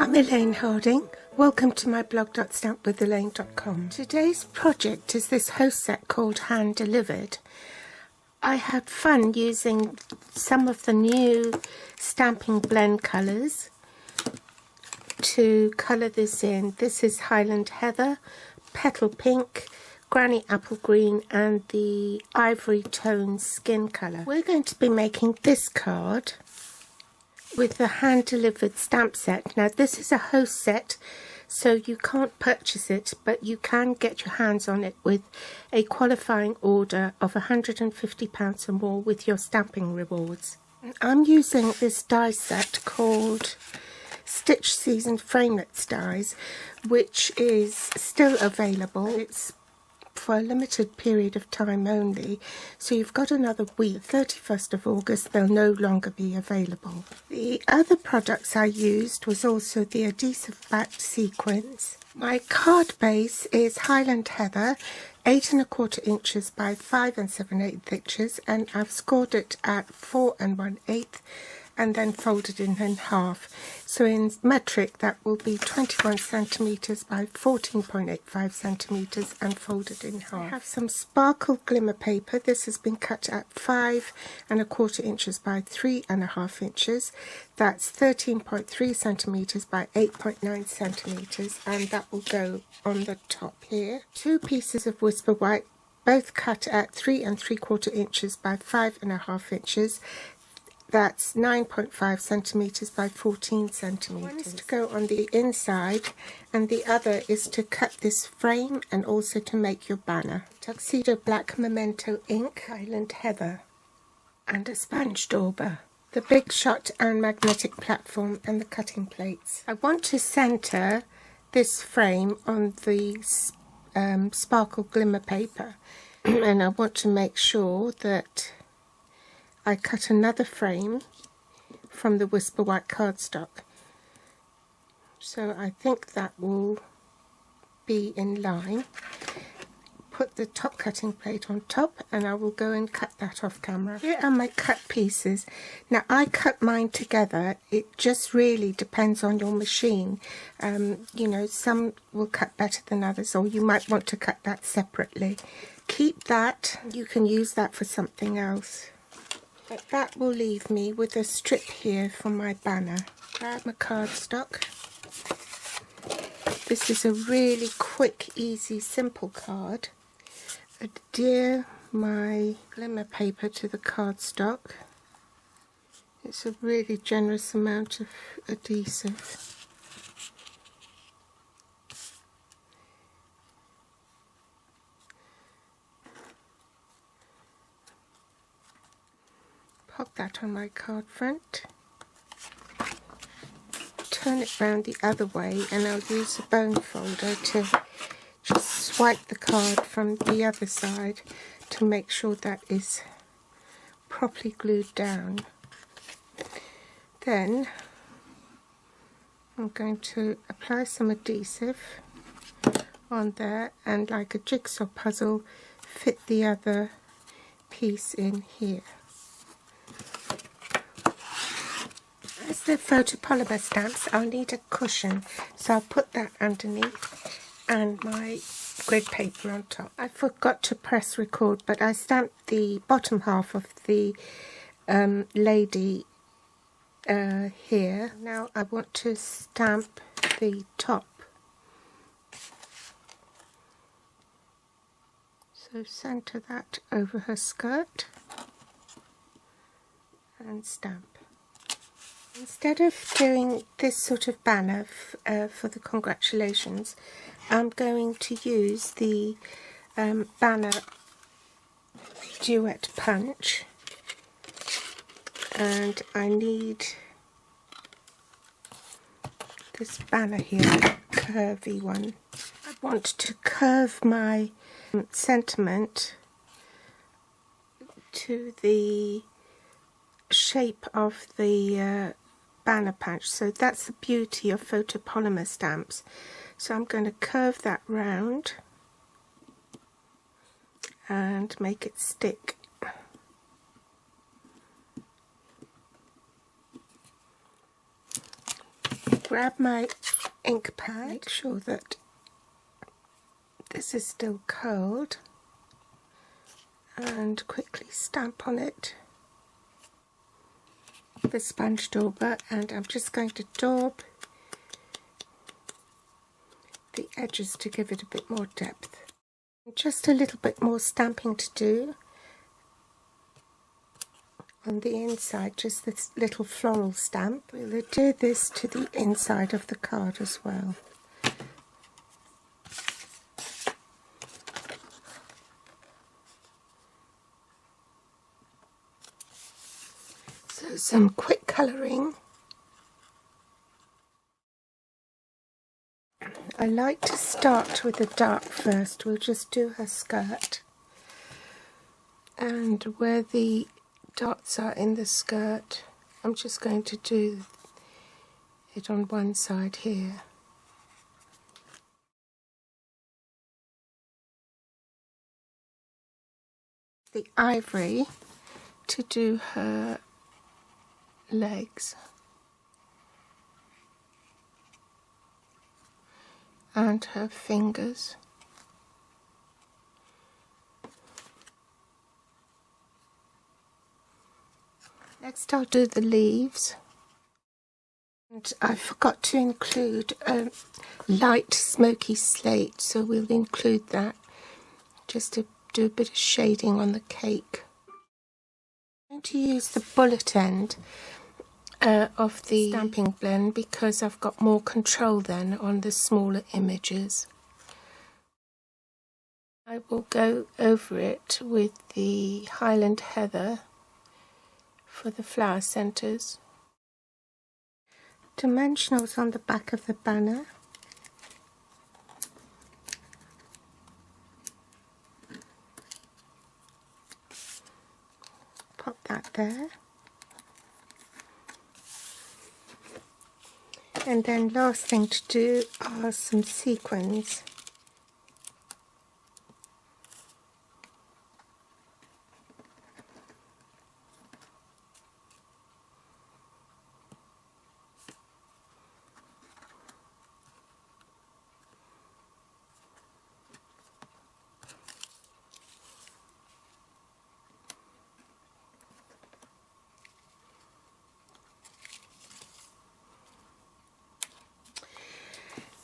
I'm Elaine Harding. Welcome to my blog.stampwithelaine.com. Today's project is this host set called Hand Delivered. I had fun using some of the new stamping blend colours to colour this in. This is Highland Heather, Petal Pink, Granny Apple Green and the Ivory Tone Skin colour. We're going to be making this card with the hand-delivered stamp set. Now this is a host set, so you can't purchase it, but you can get your hands on it with a qualifying order of £150 or more with your stamping rewards. I'm using this die set called Stitched Seasons Framelits dies, which is still available. It's for a limited period of time only, so you've got another week. 31st of August they'll no longer be available. The other products I used was also the adhesive backed sequins. My card base is Highland Heather, 8 1/4 inches by 5 7/8 inches, and I've scored it at 4 1/8 and then folded in half. So in metric that will be 21 centimeters by 14.85 centimeters and folded in half. I have some sparkle glimmer paper. This has been cut at 5 1/4 inches by 3 1/2 inches. That's 13.3 centimeters by 8.9 centimeters, and that will go on the top here. 2 pieces of Whisper White, both cut at 3 3/4 inches by 5 1/2 inches. That's 9.5 centimeters by 14 centimeters. One is to go on the inside and the other is to cut this frame and also to make your banner. Tuxedo Black Memento ink, Highland Heather, and a sponge dauber. The big shot and magnetic platform and the cutting plates. I want to center this frame on the sparkle glimmer paper and I want to make sure that I cut another frame from the Whisper White cardstock. So I think that will be in line. Put the top cutting plate on top and I will go and cut that off camera. Here are my cut pieces. Now I cut mine together. It just really depends on your machine. You know, some will cut better than others, or you might want to cut that separately. Keep that. You can use that for something else. But that will leave me with a strip here for my banner. Grab my cardstock. This is a really quick, easy, simple card. Adhere my glimmer paper to the cardstock. It's a really generous amount of adhesive. Pop that on my card front, turn it round the other way, and I'll use a bone folder to just swipe the card from the other side to make sure that is properly glued down. Then I'm going to apply some adhesive on there and, like a jigsaw puzzle, fit the other piece in here. As the photopolymer stamps, I'll need a cushion, so I'll put that underneath and my grid paper on top. I forgot to press record, but I stamped the bottom half of the lady here. Now I want to stamp the top. So center that over her skirt and stamp. Instead of doing this sort of banner for the congratulations, I'm going to use the banner duet punch, and I need this banner here, a curvy one. I want to curve my sentiment to the shape of the banner patch. So that's the beauty of photopolymer stamps. So I'm going to curve that round and make it stick. grab my ink pad, make sure that this is still cold, and quickly stamp on it with a sponge dauber, and I'm just going to daub the edges to give it a bit more depth. Just a little bit more stamping to do on the inside, just this little floral stamp. We'll do this to the inside of the card as well. So some quick colouring. I like to start with the dark first. We'll just do her skirt, and where the dots are in the skirt, I'm just going to do it on one side here. The ivory to do her legs and her fingers. Next I'll do the leaves, and I forgot to include a light smoky slate, so we'll include that just to do a bit of shading on the cake. I'm going to use the bullet end of the stamping blend because I've got more control then on the smaller images. I will go over it with the Highland Heather for the flower centres. Dimensionals on the back of the banner. Pop that there. And then last thing to do are some sequins.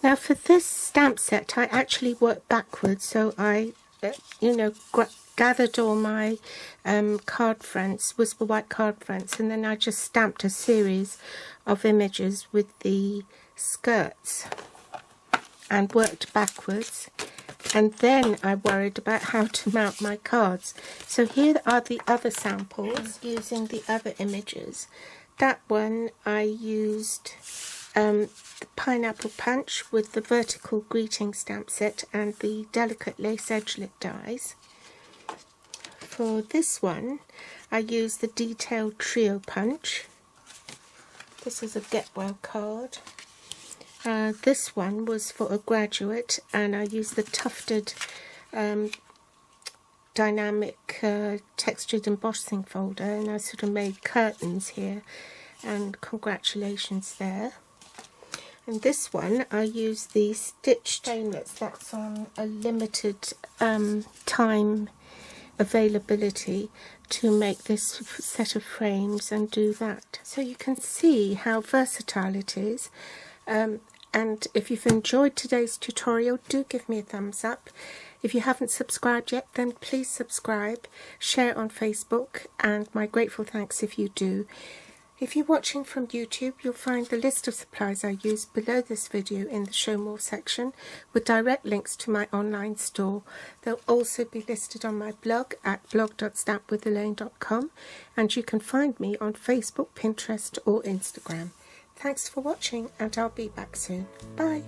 Now for this stamp set I actually worked backwards, so I gathered all my card fronts, Whisper White card fronts, and then I just stamped a series of images with the skirts and worked backwards, and then I worried about how to mount my cards. So here are the other samples using the other images. That one I used the Pineapple Punch with the vertical greeting stamp set and the delicate lace edgelet dies. For this one I used the Detailed Trio Punch. This is a Get Well card. This one was for a graduate, and I used the Tufted Dynamic Textured Embossing folder, and I sort of made curtains here, and congratulations there. And this one I used the Stitched Framelits. That's on a limited time availability to make this set of frames and do that. So you can see how versatile it is. And if you've enjoyed today's tutorial, do give me a thumbs up. If you haven't subscribed yet, then please subscribe, share it on Facebook, and my grateful thanks if you do. If you're watching from YouTube, you'll find the list of supplies I use below this video in the Show More section, with direct links to my online store. They'll also be listed on my blog at blog.stampwithelaine.com, and you can find me on Facebook, Pinterest or Instagram. Thanks for watching, and I'll be back soon. Bye!